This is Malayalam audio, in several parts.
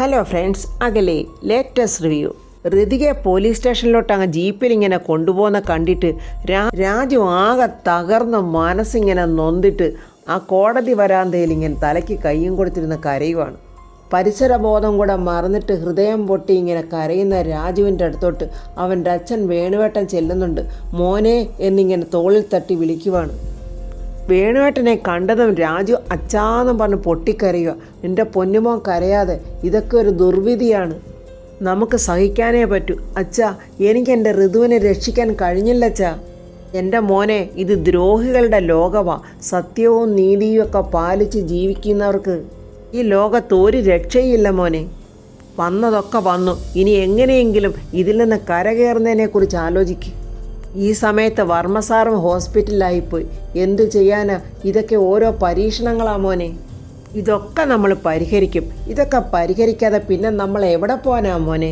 ഹലോ ഫ്രണ്ട്സ്, അകലെ ലേറ്റസ്റ്റ് റിവ്യൂ. ഋതികയെ പോലീസ് സ്റ്റേഷനിലോട്ട് അങ്ങ് ജീപ്പിൽ ഇങ്ങനെ കൊണ്ടുപോകുന്ന കണ്ടിട്ട് രാജു ആകെ തകർന്ന് മനസ്സിങ്ങനെ നൊന്തിട്ട് ആ കോടതി വരാന്തയിൽ ഇങ്ങനെ തലയ്ക്ക് കയ്യും കൊടുത്തിരുന്ന കരയുവാണ്. പരിസരബോധം കൂടെ മറന്നിട്ട് ഹൃദയം പൊട്ടി ഇങ്ങനെ കരയുന്ന രാജുവിൻ്റെ അടുത്തോട്ട് അവൻ്റെ അച്ഛൻ വേണുവേട്ടൻ ചെല്ലുന്നുണ്ട്. മോനെ എന്നിങ്ങനെ തോളിൽ തട്ടി വിളിക്കുവാണ്. വേണുവേട്ടനെ കണ്ടതും രാജു അച്ഛാന്നും പറഞ്ഞ് പൊട്ടിക്കരയുക. എൻ്റെ പൊന്നുമോൻ കരയാതെ, ഇതൊക്കെ ഒരു ദുർവിധിയാണ്, നമുക്ക് സഹിക്കാനേ പറ്റൂ. അച്ഛാ, എനിക്ക് എൻ്റെ ഋതുവിനെ രക്ഷിക്കാൻ കഴിഞ്ഞില്ല അച്ഛാ. എൻ്റെ മോനെ, ഇത് ദ്രോഹികളുടെ ലോകമാ. സത്യവും നീതിയും ഒക്കെ പാലിച്ച് ജീവിക്കുന്നവർക്ക് ഈ ലോകത്ത് ഒരു രക്ഷയില്ല മോനെ. വന്നതൊക്കെ വന്നു, ഇനി എങ്ങനെയെങ്കിലും ഇതിൽ നിന്ന് കരകയറുന്നതിനെക്കുറിച്ച് ആലോചിക്കുക. ഈ സമയത്ത് വർമ്മ സാറും ഹോസ്പിറ്റലിലായിപ്പോയി. എന്തു ചെയ്യാനാ, ഇതൊക്കെ ഓരോ പരീക്ഷണങ്ങളാ മോനെ. ഇതൊക്കെ നമ്മൾ പരിഹരിക്കും. ഇതൊക്കെ പരിഹരിക്കാതെ പിന്നെ നമ്മൾ എവിടെ പോകാനാ മോനെ?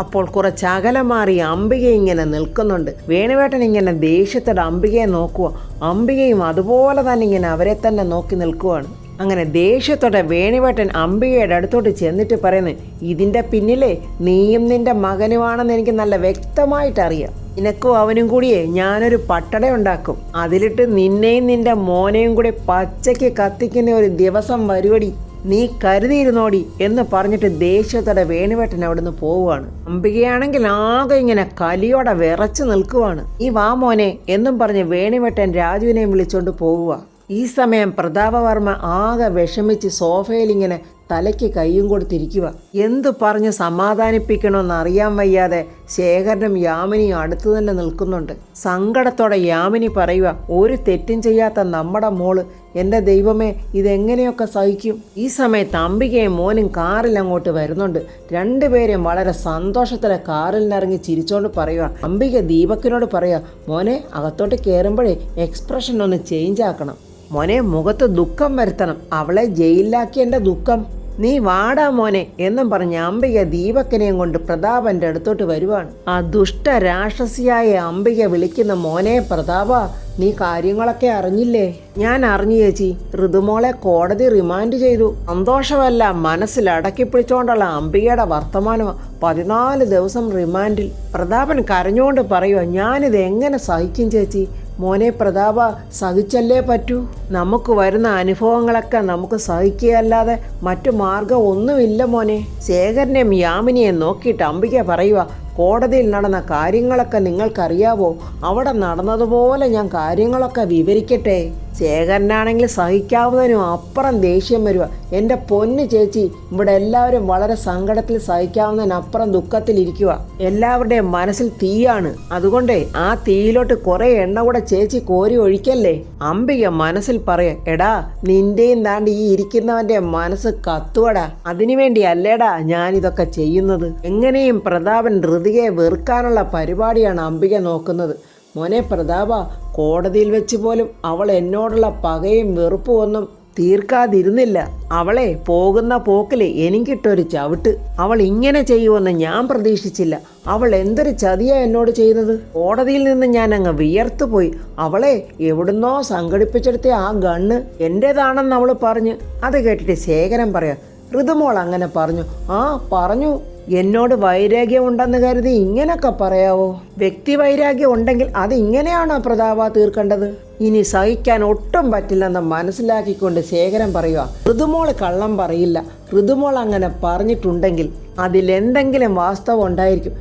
അപ്പോൾ കുറച്ച് അകലം മാറി അംബിക ഇങ്ങനെ നിൽക്കുന്നുണ്ട്. വേണുവേട്ടൻ ഇങ്ങനെ ദേഷ്യത്തോടെ അംബികയെ നോക്കുക. അംബികയും അതുപോലെ തന്നെ ഇങ്ങനെ അവരെ തന്നെ നോക്കി നിൽക്കുവാണ്. അങ്ങനെ ദേഷ്യത്തോടെ വേണുവേട്ടൻ അംബികയുടെ അടുത്തോട്ട് ചെന്നിട്ട് പറയുന്നു, ഇതിൻ്റെ പിന്നിലെ നീയും നിൻ്റെ മകനുമാണെന്ന് എനിക്ക് നല്ല വ്യക്തമായിട്ടറിയാം. നിനക്കും അവനും കൂടിയേ ഞാനൊരു പട്ടട ഉണ്ടാക്കും. അതിലിട്ട് നിന്നെയും നിൻ്റെ മോനെയും കൂടി പച്ചയ്ക്ക് കത്തിക്കുന്ന ഒരു ദിവസം വരുവടി, നീ കരുതിയിരുന്നോടി എന്ന് പറഞ്ഞിട്ട് ദേഷ്യത്തോടെ വേണുവേട്ടൻ അവിടുന്ന് പോവുകയാണ്. അംബികയാണെങ്കിൽ ആകെ ഇങ്ങനെ കലിയോടെ വിറച്ച് നിൽക്കുവാണ്. ഈ വാ മോനെ എന്നും പറഞ്ഞ് വേണുവേട്ടൻ രാജുവിനെയും വിളിച്ചോണ്ട് പോവുക. ഈ സമയം പ്രതാപവർമ്മ ആകെ വിഷമിച്ച് സോഫയിൽ ഇങ്ങനെ തലയ്ക്ക് കയ്യും കൊടുത്തിരിക്കുക. എന്തു പറഞ്ഞ് സമാധാനിപ്പിക്കണമെന്ന് അറിയാൻ വയ്യാതെ ശേഖരനും യാമിനിയും അടുത്തു തന്നെ നിൽക്കുന്നുണ്ട്. സങ്കടത്തോടെ യാമിനി പറയുക, ഒരു തെറ്റും ചെയ്യാത്ത നമ്മുടെ മോള്, എൻ്റെ ദൈവമേ, ഇതെങ്ങനെയൊക്കെ സഹിക്കും. ഈ സമയത്ത് അംബികയും മോനും കാറിൽ അങ്ങോട്ട് വരുന്നുണ്ട്. രണ്ടുപേരും വളരെ സന്തോഷത്തോടെ കാറിൽ നിന്നിറങ്ങി ചിരിച്ചോണ്ട് പറയുക. അംബിക ദീപക്കിനോട് പറയുക, മോനെ, അകത്തോട്ട് കയറുമ്പോഴേ എക്സ്പ്രഷൻ ഒന്ന് ചേഞ്ച് ആക്കണം. മോനെ, മുഖത്ത് ദുഃഖം വരുത്തണം. അവളെ ജയിലിലാക്കിയതിൻ്റെ ദുഃഖം. നീ വാടാ മോനെ എന്നും പറഞ്ഞ് അംബിക ദീപക്കിനെയും കൊണ്ട് പ്രതാപൻ്റെ അടുത്തോട്ട് വരുവാണ്. ആ ദുഷ്ട രാക്ഷസിയായ അംബിക വിളിക്കുന്ന, മോനെ പ്രതാപ, നീ കാര്യങ്ങളൊക്കെ അറിഞ്ഞില്ലേ? ഞാൻ അറിഞ്ഞു ചേച്ചി. ഋതുമോളെ കോടതി റിമാൻഡ് ചെയ്തു. സന്തോഷമല്ല മനസ്സിൽ അടക്കി പിടിച്ചോണ്ടുള്ള അംബികയുടെ വർത്തമാനം. 14 ദിവസം റിമാൻഡിൽ. പ്രതാപൻ കരഞ്ഞുകൊണ്ട് പറയുക, ഞാനിത് എങ്ങനെ സഹിക്കും ചേച്ചി? മോനെ പ്രതാപ, സഹിച്ചല്ലേ പറ്റൂ. നമുക്ക് വരുന്ന അനുഭവങ്ങളൊക്കെ നമുക്ക് സഹിക്കുകയല്ലാതെ മറ്റു മാർഗം ഒന്നുമില്ല മോനെ. ശേഖരനെയും യാമിനിയെ നോക്കിയിട്ട് അംബിക പറയുക, കോടതിയിൽ നടന്ന കാര്യങ്ങളൊക്കെ നിങ്ങൾക്കറിയാവോ? അവിടെ നടന്നതുപോലെ ഞാൻ കാര്യങ്ങളൊക്കെ വിവരിക്കട്ടെ. ശേഖരനാണെങ്കിൽ സഹിക്കാവുന്നതിനും അപ്പുറം ദേഷ്യം വരിക. എൻ്റെ പൊന്നു ചേച്ചി, ഇവിടെ എല്ലാവരും വളരെ സങ്കടത്തിൽ സഹിക്കാവുന്നതിനപ്പുറം ദുഃഖത്തിലിരിക്കുക. എല്ലാവരുടെയും മനസ്സിൽ തീയാണ്. അതുകൊണ്ടേ ആ തീയിലോട്ട് കുറേ എണ്ണ കൂടെ ചേച്ചി കോരി ഒഴിക്കല്ലേ. അംബിക മനസ്സിൽ പറയാ, എടാ, നിന്റെയും താണ്ടി ഈ ഇരിക്കുന്നവൻ്റെ മനസ്സ് കത്തുവടാ. അതിനുവേണ്ടി അല്ലേടാ ഞാനിതൊക്കെ ചെയ്യുന്നത്. എങ്ങനെയും പ്രതാപൻ ഋതികയെ വെറുക്കാനുള്ള പരിപാടിയാണ് അംബിക നോക്കുന്നത്. മോനെ പ്രതാപ, കോടതിയിൽ വെച്ച് പോലും അവൾ എന്നോടുള്ള പകയും വെറുപ്പും ഒന്നും തീർക്കാതിരുന്നില്ല. അവളെ പോകുന്ന പോക്കിൽ എനിക്കിട്ടൊരു ചവിട്ട്. അവൾ ഇങ്ങനെ ചെയ്യുമെന്ന് ഞാൻ പ്രതീക്ഷിച്ചില്ല. അവൾ എന്തൊരു ചതിയാ എന്നോട് ചെയ്തത്. കോടതിയിൽ നിന്ന് ഞാൻ അങ്ങ് വിയർത്തുപോയി. അവളെ എവിടുന്നോ സംഘടിപ്പിച്ചെടുത്ത ആ ഗണ്ണ് എൻ്റേതാണെന്ന് അവൾ പറഞ്ഞു. അത് കേട്ടിട്ട് ശേഖരൻ പറയാം, ഋതുമോൾ അങ്ങനെ പറഞ്ഞു? ആ പറഞ്ഞു. എന്നോട് വൈരാഗ്യം ഉണ്ടെന്ന് കരുതി ഇങ്ങനെയൊക്കെ പറയാവോ? വ്യക്തി വൈരാഗ്യം ഉണ്ടെങ്കിൽ അത് ഇങ്ങനെയാണോ പ്രതാപ തീർക്കേണ്ടത്? ഇനി സഹിക്കാൻ ഒട്ടും പറ്റില്ലെന്ന് മനസ്സിലാക്കിക്കൊണ്ട് ശേഖരൻ പറയുക, ഋതുമോൾ കള്ളം പറയില്ല. ഋതുമോൾ അങ്ങനെ പറഞ്ഞിട്ടുണ്ടെങ്കിൽ അതിലെന്തെങ്കിലും വാസ്തവം ഉണ്ടായിരിക്കും.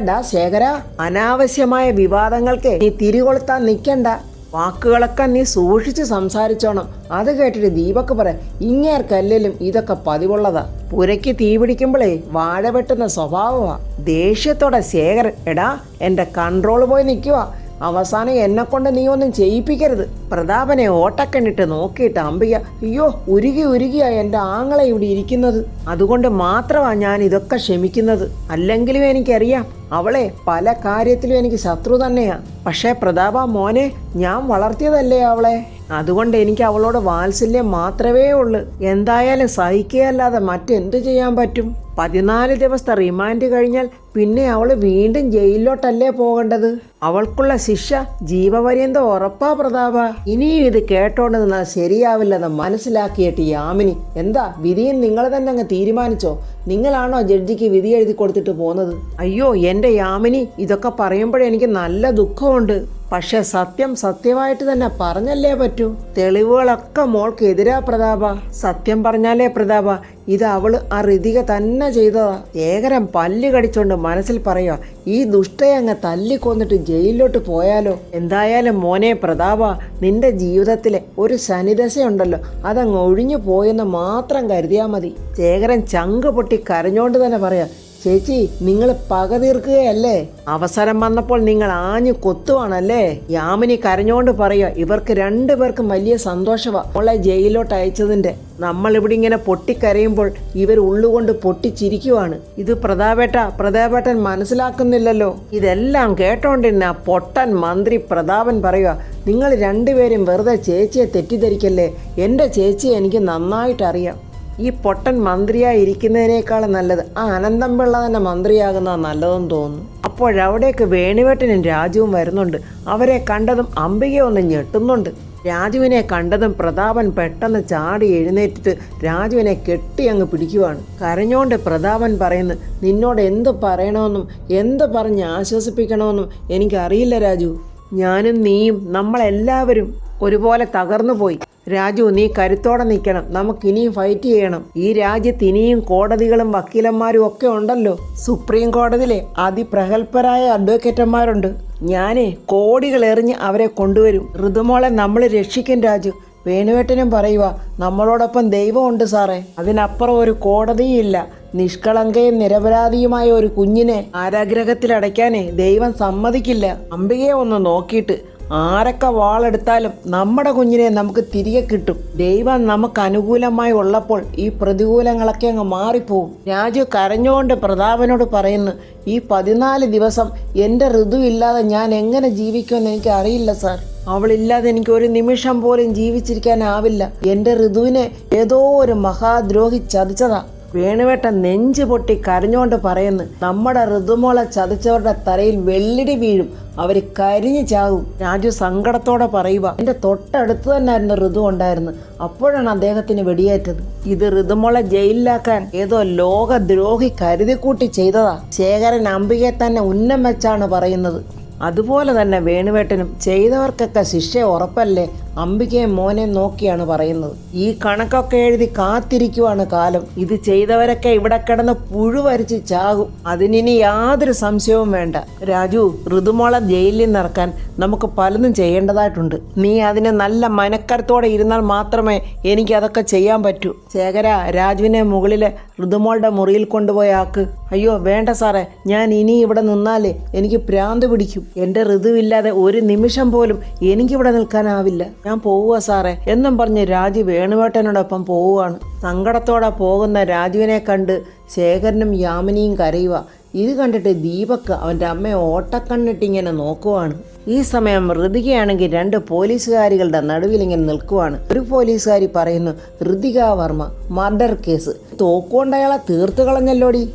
ദാ ശേഖര, അനാവശ്യമായ വിവാദങ്ങൾക്ക് നീ തിരികൊളുത്താൻ നിൽക്കണ്ട. വാക്കുകളൊക്കെ നീ സൂക്ഷിച്ച് സംസാരിച്ചോണം. അത് കേട്ടിട്ട് ദീപക്ക് പറയാം, ഇങ്ങേർക്കല്ലേലും ഇതൊക്കെ പതിവുള്ളതാ. പുരയ്ക്ക് തീ പിടിക്കുമ്പോഴേ വാഴ വെട്ടുന്ന സ്വഭാവമാ. ദേഷ്യത്തോടെ ശേഖരൻ, എടാ, എൻ്റെ കൺട്രോൾ പോയി നിൽക്കുക. അവസാനം എന്നെ കൊണ്ട് നീ ഒന്നും ചെയ്യിപ്പിക്കരുത്. പ്രതാപനെ ഓട്ടക്കണ്ണിട്ട് നോക്കിയിട്ട് അംബിക, അയ്യോ, ഉരുകിയാ എൻ്റെ ആങ്ങളെ ഇവിടെ ഇരിക്കുന്നത്. അതുകൊണ്ട് മാത്രമാണ് ഞാൻ ഇതൊക്കെ ക്ഷമിക്കുന്നത്. അല്ലെങ്കിലും എനിക്കറിയാം അവളെ പല കാര്യത്തിലും എനിക്ക് ശത്രു തന്നെയാ. പക്ഷേ പ്രതാപ മോനെ, ഞാൻ വളർത്തിയതല്ലേ അവളെ. അതുകൊണ്ട് എനിക്ക് അവളോട് വാത്സല്യം മാത്രമേ ഉള്ളൂ. എന്തായാലും സഹിക്കുകയല്ലാതെ മറ്റെന്ത് ചെയ്യാൻ പറ്റും? 14 ദിവസത്തെ റിമാൻഡ് കഴിഞ്ഞാൽ പിന്നെ അവൾ വീണ്ടും ജയിലിലോട്ടല്ലേ പോകേണ്ടത്? അവൾക്കുള്ള ശിക്ഷ ജീവപര്യന്തം ഉറപ്പാ പ്രതാപ. ഇനിയും ഇത് കേട്ടോണ്ട് നിന്നാൽ ശരിയാവില്ലെന്ന് മനസ്സിലാക്കിയിട്ട് യാമിനി, എന്താ വിധിയും നിങ്ങൾ തന്നെ അങ്ങ് തീരുമാനിച്ചോ? നിങ്ങളാണോ ജഡ്ജിക്ക് വിധി എഴുതി കൊടുത്തിട്ട് പോകുന്നത്? അയ്യോ എൻ്റെ യാമിനി, ഇതൊക്കെ പറയുമ്പോഴെനിക്ക് നല്ല ദുഃഖമുണ്ട്. പക്ഷെ സത്യം സത്യമായിട്ട് തന്നെ പറഞ്ഞല്ലേ പറ്റൂ. തെളിവുകളൊക്കെ മോൾക്ക് എതിരാ പ്രതാപ. സത്യം പറഞ്ഞാലേ പ്രതാപ, ഇത് അവള് ആ ഋതിക തന്നെ ചെയ്തതാ. ഏകരം പല്ല് കടിച്ചോണ്ട് മനസ്സിൽ പറയുക, ഈ ദുഷ്ടയെ അങ്ങ് തല്ലിക്കൊന്നിട്ട് ജയിലിലോട്ട് പോയാലോ. എന്തായാലും മോനെ പ്രതാപ, നിന്റെ ജീവിതത്തിലെ ഒരു ശനിദശയുണ്ടല്ലോ, അതങ്ങ് ഒഴിഞ്ഞു പോയെന്ന് മാത്രം കരുതിയാൽ മതി. ശേഖരൻ ചങ്ക് പൊട്ടി കരഞ്ഞോണ്ട് തന്നെ പറയാ, ചേച്ചി നിങ്ങൾ പക തീർക്കുകയല്ലേ? അവസരം വന്നപ്പോൾ നിങ്ങൾ ആഞ്ഞു കൊത്തുവാണല്ലേ? യാമിനി കരഞ്ഞോണ്ട് പറയുക, ഇവർക്ക് രണ്ടുപേർക്കും വലിയ സന്തോഷമാ മോളെ ജയിലിലോട്ട് അയച്ചതിന്റെ. നമ്മളിവിടെ ഇങ്ങനെ പൊട്ടിക്കരയുമ്പോൾ ഇവർ ഉള്ളുകൊണ്ട് പൊട്ടിച്ചിരിക്കുവാണ്. ഇത് പ്രതാപേട്ടൻ മനസ്സിലാക്കുന്നില്ലല്ലോ. ഇതെല്ലാം കേട്ടോണ്ടിരുന്ന പൊട്ടൻ മന്ത്രി പ്രതാപൻ പറയുക, നിങ്ങൾ രണ്ടുപേരും വെറുതെ ചേച്ചിയെ തെറ്റിദ്ധരിക്കല്ലേ. എൻ്റെ ചേച്ചിയെ എനിക്ക് നന്നായിട്ടറിയാം. ഈ പൊട്ടൻ മന്ത്രിയായി ഇരിക്കുന്നതിനേക്കാളും നല്ലത് ആ അനന്തംപിള്ള തന്നെ മന്ത്രിയാകുന്നതാണ് നല്ലതെന്ന് തോന്നുന്നു. അപ്പോഴവിടേക്ക് വേണുവേട്ടനും രാജുവും വരുന്നുണ്ട്. അവരെ കണ്ടതും അംബിക ഒന്ന് ഞെട്ടുന്നുണ്ട്. രാജുവിനെ കണ്ടതും പ്രതാപൻ പെട്ടെന്ന് ചാടി എഴുന്നേറ്റിട്ട് രാജുവിനെ കെട്ടി അങ്ങ് പിടിക്കുവാണ്. കരഞ്ഞോണ്ട് പ്രതാപൻ പറയുന്നു, നിന്നോട് എന്ത് പറയണമെന്നും എന്ത് പറഞ്ഞ് ആശ്വസിപ്പിക്കണമെന്നും എനിക്കറിയില്ല രാജു. ഞാനും നീയും നമ്മളെല്ലാവരും ഒരുപോലെ തകർന്നു പോയി. രാജു, നീ കരുത്തോടെ നിൽക്കണം. നമുക്കിനിയും ഫൈറ്റ് ചെയ്യണം. ഈ രാജ്യത്ത് ഇനിയും കോടതികളും വക്കീലന്മാരും ഒക്കെ ഉണ്ടല്ലോ. സുപ്രീം കോടതിയിലെ അതിപ്രഗത്ഭരായ അഡ്വക്കേറ്റന്മാരുണ്ട്. ഞാനേ കോടികൾ എറിഞ്ഞ് അവരെ കൊണ്ടുവരും. ഋതുമോളെ നമ്മൾ രക്ഷിക്കും രാജു. വേണുവേട്ടനും പറയുക, നമ്മളോടൊപ്പം ദൈവമുണ്ട് സാറേ. അതിനപ്പുറം ഒരു കോടതിയില്ല. നിഷ്കളങ്കയും നിരപരാധിയുമായ ഒരു കുഞ്ഞിനെ കാരാഗ്രഹത്തിലടയ്ക്കാനേ ദൈവം സമ്മതിക്കില്ല. അംബികയെ ഒന്ന് നോക്കിയിട്ട് ആരൊക്കെ വാളെടുത്താലും നമ്മുടെ കുഞ്ഞിനെ നമുക്ക് തിരികെ കിട്ടും. ദൈവം നമുക്ക് അനുകൂലമായി ഉള്ളപ്പോൾ ഈ പ്രതികൂലങ്ങളൊക്കെ അങ്ങ് മാറിപ്പോവും. രാജു കരഞ്ഞുകൊണ്ട് പ്രതാപനോട് പറയുന്നു, ഈ 14 ദിവസം എൻ്റെ ഋതു ഇല്ലാതെ ഞാൻ എങ്ങനെ ജീവിക്കുമെന്ന് എനിക്ക് അറിയില്ല സാർ. അവളില്ലാതെ എനിക്ക് ഒരു നിമിഷം പോലും ജീവിച്ചിരിക്കാനാവില്ല. എൻ്റെ ഋതുവിനെ ഏതോ ഒരു മഹാദ്രോഹി ചതിച്ചതാ. വേണുവേട്ടൻ നെഞ്ചു പൊട്ടി കരഞ്ഞുകൊണ്ട് പറയുന്നു, നമ്മുടെ ഋതുമോളെ ചതിച്ചവരുടെ തലയിൽ വെള്ളിടി വീഴും, അവർ കരിഞ്ഞു ചാവും. രാജു സങ്കടത്തോടെ പറയുക, എൻ്റെ തൊട്ടടുത്ത് തന്നെയായിരുന്നു ഋതു ഉണ്ടായിരുന്നു. അപ്പോഴാണ് അദ്ദേഹത്തിന് വെടിയേറ്റത്. ഇത് ഋതുമോളെ ജയിലിലാക്കാൻ ഏതോ ലോകദ്രോഹി കരുതിക്കൂട്ടി ചെയ്തതാ. ശേഖരൻ അംബികയെ തന്നെ ഉന്നം വെച്ചാണ് പറയുന്നത്. അതുപോലെ തന്നെ വേണുവേട്ടനും ചെയ്തവർക്കൊക്കെ ശിക്ഷ ഉറപ്പല്ലേ. അംബികയും മോനെയും നോക്കിയാണ് പറയുന്നത്. ഈ കണക്കൊക്കെ എഴുതി കാത്തിരിക്കുവാണ് കാലം. ഇത് ചെയ്തവരൊക്കെ ഇവിടെ കിടന്ന് പുഴുവരിച്ച് ചാകും. അതിനി യാതൊരു സംശയവും വേണ്ട. രാജു, ഋതുമോളെ ജയിലിൽ നിന്നിറക്കാൻ നമുക്ക് പലതും ചെയ്യേണ്ടതായിട്ടുണ്ട്. നീ അതിന് നല്ല മനക്കരുത്തോടെ ഇരുന്നാൽ മാത്രമേ എനിക്ക് അതൊക്കെ ചെയ്യാൻ പറ്റൂ. ശേഖര, രാജുവിനെ മുകളിലെ ഋതുമോളുടെ മുറിയിൽ കൊണ്ടുപോയി ആക്ക്. അയ്യോ വേണ്ട സാറേ, ഞാൻ ഇനി ഇവിടെ നിന്നാലേ എനിക്ക് ഭ്രാന്ത് പിടിക്കും. എൻ്റെ ഋതുവില്ലാതെ ഒരു നിമിഷം പോലും എനിക്കിവിടെ നിൽക്കാനാവില്ല. ഞാൻ പോവുക സാറേ എന്നും പറഞ്ഞ് രാജു വേണുവേട്ടനോടൊപ്പം പോവുകയാണ്. സങ്കടത്തോടെ പോകുന്ന രാജുവിനെ കണ്ട് ശേഖരനും യാമിനിയും കരയുക. ഇത് കണ്ടിട്ട് ദീപക് അവൻ്റെ അമ്മയെ ഓട്ടക്കണ്ണിട്ടിങ്ങനെ നോക്കുവാണ്. ഈ സമയം ഋതികയാണെങ്കിൽ 2 പോലീസുകാരികളുടെ നടുവിൽ ഇങ്ങനെ നിൽക്കുവാണ്. ഒരു പോലീസുകാരി പറയുന്നു, ഋതിക വർമ്മ മർഡർ കേസ്, തോക്കുകൊണ്ട് അയാളെ തീർത്തു കളഞ്ഞല്ലോടി.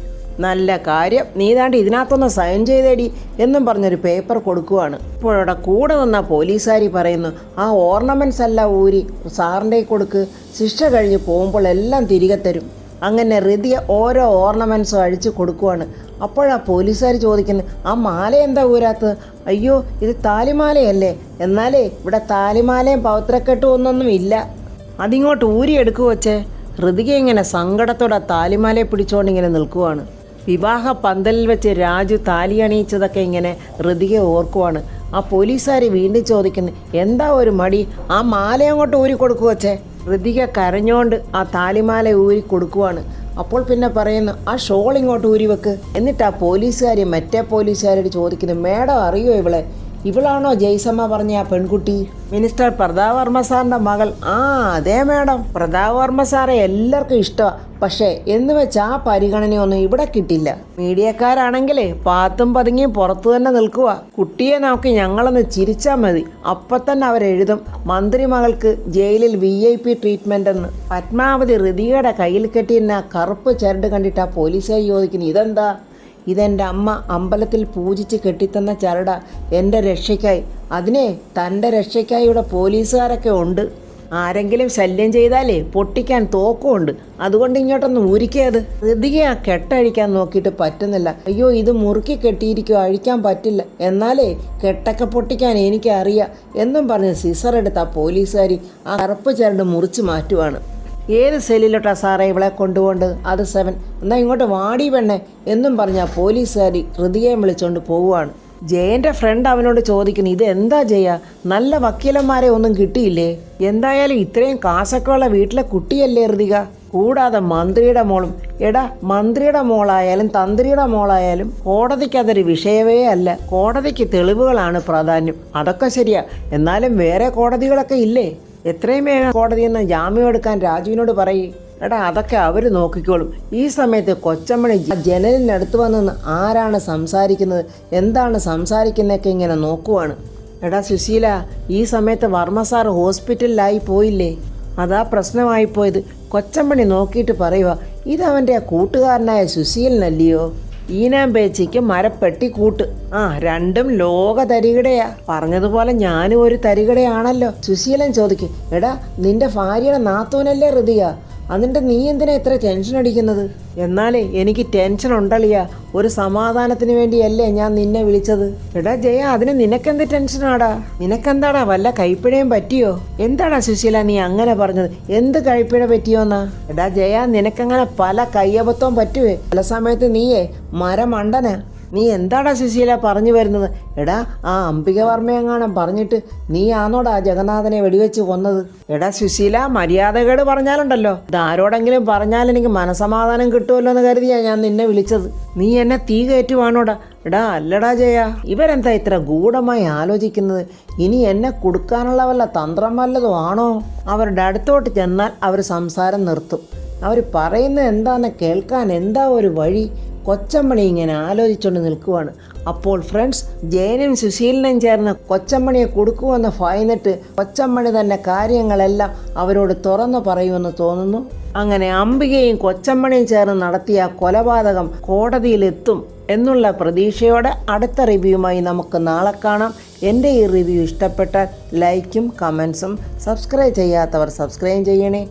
നല്ല കാര്യം, നീ താണ്ട് ഇതിനകത്തൊന്ന് സൈൻ ചെയ്തേടി എന്നും പറഞ്ഞൊരു പേപ്പർ കൊടുക്കുവാണ്. ഇപ്പോഴവിടെ കൂടെ നിന്ന പോലീസുകാരി പറയുന്നു, ആ ഓർണമെൻറ്റ്സ് എല്ലാം ഊരി സാറിൻ്റെ കൊടുക്ക്, ശിക്ഷ കഴിഞ്ഞ് പോകുമ്പോൾ എല്ലാം തിരികെ തരും. അങ്ങനെ ഋതിക ഓരോ ഓർണമെൻറ്റ്സും അഴിച്ചു കൊടുക്കുവാണ്. അപ്പോഴാ പോലീസുകാർ ചോദിക്കുന്നത്, ആ മാല എന്താ ഊരാത്തത്? അയ്യോ ഇത് താലിമാലയല്ലേ. എന്നാലേ ഇവിടെ താലിമാലയും പവിത്രക്കെട്ടും ഒന്നൊന്നും ഇല്ല, അതിങ്ങോട്ട് ഊരിയെടുക്കു വച്ചേ. ഋതിക ഇങ്ങനെ സങ്കടത്തോടെ താലിമാലയെ പിടിച്ചുകൊണ്ട് ഇങ്ങനെ നിൽക്കുവാണ്. വിവാഹ പന്തലിൽ വെച്ച് രാജു താലി അണിയിച്ചതൊക്കെ ഇങ്ങനെ ഋതിക ഓർക്കുവാണ്. ആ പോലീസുകാർ വീണ്ടും ചോദിക്കുന്നു, എന്താ ഒരു മടി, ആ മാല അങ്ങോട്ട് ഊരി കൊടുക്കു വച്ചേ. ഋതിക കരഞ്ഞോണ്ട് ആ താലിമാല ഊരി കൊടുക്കുവാണ്. അപ്പോൾ പിന്നെ പറയുന്നു, ആ ഷോൾ ഇങ്ങോട്ട് ഊരി വെക്ക്. എന്നിട്ട് ആ പോലീസുകാർ മറ്റേ പോലീസുകാരോട് ചോദിക്കുന്നു, മേഡം അറിയോ ഇവളാണോ ജയ്സമ്മ പറഞ്ഞ ആ പെൺകുട്ടി? മിനിസ്റ്റർ പ്രതാപ് വർമ്മ സാറിൻ്റെ മകൾ. ആ അതെ മേഡം, പ്രതാപ് വർമ്മ സാറെ എല്ലാവർക്കും ഇഷ്ടമാണ്. പക്ഷേ എന്ന് വെച്ച് ആ പരിഗണനയൊന്നും ഇവിടെ കിട്ടില്ല. മീഡിയക്കാരാണെങ്കിലേ പാത്തും പതുങ്ങിയും പുറത്തു തന്നെ നിൽക്കുക. കുട്ടിയെ നോക്കി ഞങ്ങളൊന്ന് ചിരിച്ചാൽ മതി, അപ്പം തന്നെ അവരെഴുതും മന്ത്രിമകൾക്ക് ജയിലിൽ VIP ട്രീറ്റ്മെൻ്റ് എന്ന്. പത്മാവതി ഋതികയുടെ കയ്യിൽ കെട്ടിയിരുന്ന കറുപ്പ് ചരട് കണ്ടിട്ട് ആ പോലീസുകാർ ചോദിക്കുന്നു, ഇതെന്താ? ഇതെൻ്റെ അമ്മ അമ്പലത്തിൽ പൂജിച്ച് കെട്ടിത്തന്ന ചരട, എൻ്റെ രക്ഷയ്ക്കായി. അതിനെ തൻ്റെ രക്ഷയ്ക്കായി ഇവിടെ പോലീസുകാരൊക്കെ ഉണ്ട്. ആരെങ്കിലും ശല്യം ചെയ്താലേ പൊട്ടിക്കാൻ തോക്കുമുണ്ട്, അതുകൊണ്ട് ഇങ്ങോട്ടൊന്ന് ഊരിക്കത്. ഋതിക ആ കെട്ടഴിക്കാൻ നോക്കിയിട്ട് പറ്റുന്നില്ല. അയ്യോ, ഇത് മുറുക്കി കെട്ടിയിരിക്കും, അഴിക്കാൻ പറ്റില്ല, എന്നാലേ കെട്ടൊക്കെ പൊട്ടിക്കാൻ എനിക്കറിയാം എന്നും പറഞ്ഞ് സിസർ എടുത്ത ആ പോലീസുകാരി ആ കറുപ്പ് ചരട് മുറിച്ച് മാറ്റുവാണ്. ഏത് സെല്ലിലോട്ടാ സാറേ ഇവളെ കൊണ്ടുപോകേണ്ടത്? അത് 7. എന്നാൽ ഇങ്ങോട്ട് വാടി പെണ്ണെ എന്നും പറഞ്ഞ ആ പോലീസുകാരി ഋതികയെ വിളിച്ചുകൊണ്ട് പോവുകയാണ്. ജയൻ്റെ ഫ്രണ്ട് അവനോട് ചോദിക്കുന്നു, ഇത് എന്താ ജയ, നല്ല വക്കീലന്മാരെ ഒന്നും കിട്ടിയില്ലേ? എന്തായാലും ഇത്രയും കാശൊക്കെ ഉള്ള വീട്ടിലെ കുട്ടിയല്ലേ ഋതിക, കൂടാതെ മന്ത്രിയുടെ മോളും. എടാ, മന്ത്രിയുടെ മോളായാലും തന്ത്രിയുടെ മോളായാലും കോടതിക്ക് അതൊരു വിഷയമേ അല്ല. കോടതിക്ക് തെളിവുകളാണ് പ്രാധാന്യം. അതൊക്കെ ശരിയാ, എന്നാലും വേറെ കോടതികളൊക്കെ ഇല്ലേ? എത്രയും വേഗം കോടതിയിൽ നിന്ന് ജാമ്യം എടുക്കാൻ രാജുവിനോട് പറയേ. എടാ, അതൊക്കെ അവർ നോക്കിക്കോളും. ഈ സമയത്ത് കൊച്ചമ്മണി ജനലിനടുത്ത് വന്ന് ആരാണ് സംസാരിക്കുന്നത്, എന്താണ് സംസാരിക്കുന്നതൊക്കെ ഇങ്ങനെ നോക്കുവാണ്. എടാ സുശീല, ഈ സമയത്ത് വർമ്മ സാർ ഹോസ്പിറ്റലിലായി പോയില്ലേ? അതാ പ്രശ്നമായിപ്പോയത്. കൊച്ചമ്മണി നോക്കിയിട്ട് പറയുക, ഇതവൻ്റെ കൂട്ടുകാരനായ സുശീലനല്ലയോ? ഈനാമ്പേച്ചിക്ക് മരപ്പെട്ടി കൂട്ട്. രണ്ടും ലോക തരികിടയാ. പറഞ്ഞതുപോലെ ഞാനും ഒരു തരികിടയാണല്ലോ. സുശീലൻ ചോദിക്കും, എടാ നിന്റെ ഭാര്യയുടെ നാത്തൂനല്ലേ ഋതിക, അതിൻ്റെ നീ എന്തിനാ ഇത്ര ടെൻഷൻ അടിക്കുന്നത്? എന്നാലേ എനിക്ക് ടെൻഷൻ ഉണ്ടളിയാ, ഒരു സമാധാനത്തിന് വേണ്ടിയല്ലേ ഞാൻ നിന്നെ വിളിച്ചത്. എടാ ജയ, അതിന് നിനക്കെന്ത് ടെൻഷനാടാ? നിനക്കെന്താടാ, വല്ല കൈപ്പിഴയും പറ്റിയോ? എന്താടാ സുശീല നീ അങ്ങനെ പറഞ്ഞത്? എന്ത് കൈപ്പിഴ പറ്റിയോന്നാ? എടാ ജയ, നിനക്കങ്ങനെ പല കയ്യബദ്ധവും പറ്റുവേ. പല സമയത്ത് നീയേ മരമണ്ടനാ. നീ എന്താടാ സുശീല പറഞ്ഞു വരുന്നത്? എടാ, ആ അംബികവർമ്മയെങ്ങാനും പറഞ്ഞിട്ട് നീ ആണോടാ ജഗന്നാഥനെ വെടിവെച്ച് കൊന്നത്? എടാ സുശീല, മര്യാദകേട് പറഞ്ഞാലുണ്ടല്ലോ, ഇതാരോടെങ്കിലും പറഞ്ഞാൽ എനിക്ക് മനസമാധാനം കിട്ടുമല്ലോ എന്ന് കരുതിയാ ഞാൻ നിന്നെ വിളിച്ചത്. നീ എന്നെ തീ കയറ്റുവാണോടാ? എടാ അല്ലടാ ജയ, ഇവരെന്താ ഇത്ര ഗൂഢമായി ആലോചിക്കുന്നത്? ഇനി എന്നെ കൊടുക്കാനുള്ള വല്ല തന്ത്രം വല്ലതും ആണോ? അവരുടെ അടുത്തോട്ട് ചെന്നാൽ അവർ സംസാരം നിർത്തും. അവർ പറയുന്നത് എന്താണെന്ന് കേൾക്കാൻ എന്താ ഒരു വഴി? കൊച്ചമ്മണി ഇങ്ങനെ ആലോചിച്ചുകൊണ്ട് നിൽക്കുവാണ്. അപ്പോൾ ഫ്രണ്ട്സ്, ജയനും സുശീലനും ചേർന്ന് കൊച്ചമ്മണിയെ കൊടുക്കുമെന്ന് ഭയന്നിട്ട് കൊച്ചമ്മണി തന്നെ കാര്യങ്ങളെല്ലാം അവരോട് തുറന്നു പറയുമെന്ന് തോന്നുന്നു. അങ്ങനെ അംബികയും കൊച്ചമ്മണിയും ചേർന്ന് നടത്തിയ കൊലപാതകം കോടതിയിലെത്തും എന്നുള്ള പ്രതീക്ഷയോടെ അടുത്ത റിവ്യൂമായി നമുക്ക് നാളെ കാണാം. എൻ്റെ ഈ റിവ്യൂ ഇഷ്ടപ്പെട്ടാൽ ലൈക്കും കമൻസും, സബ്സ്ക്രൈബ് ചെയ്യാത്തവർ സബ്സ്ക്രൈബ് ചെയ്യണേ.